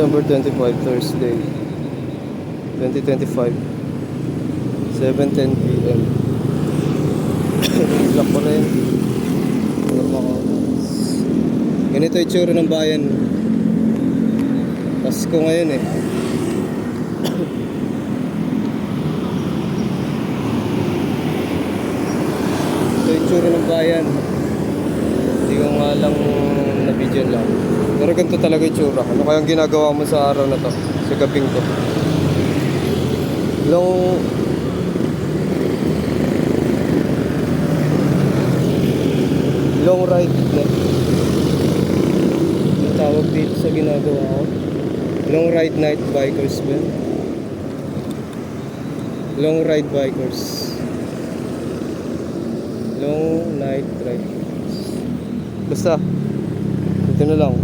December 25, Thursday 2025, 7:10 PM. Vlog ko rin. Ganito yung tsura ng bayan. Pasko ngayon eh. Ito yung tsura ng bayan. Hindi ko nga lang na-video lang. Pero ganito talaga yung tsura. Ano kayang ginagawa mo sa araw na to? Sa gabing to? Long ride na. Ang tawag dito sa ginagawa ko. Long ride night bikers man. Long ride bikers. Long night ride. Basta ito na lang.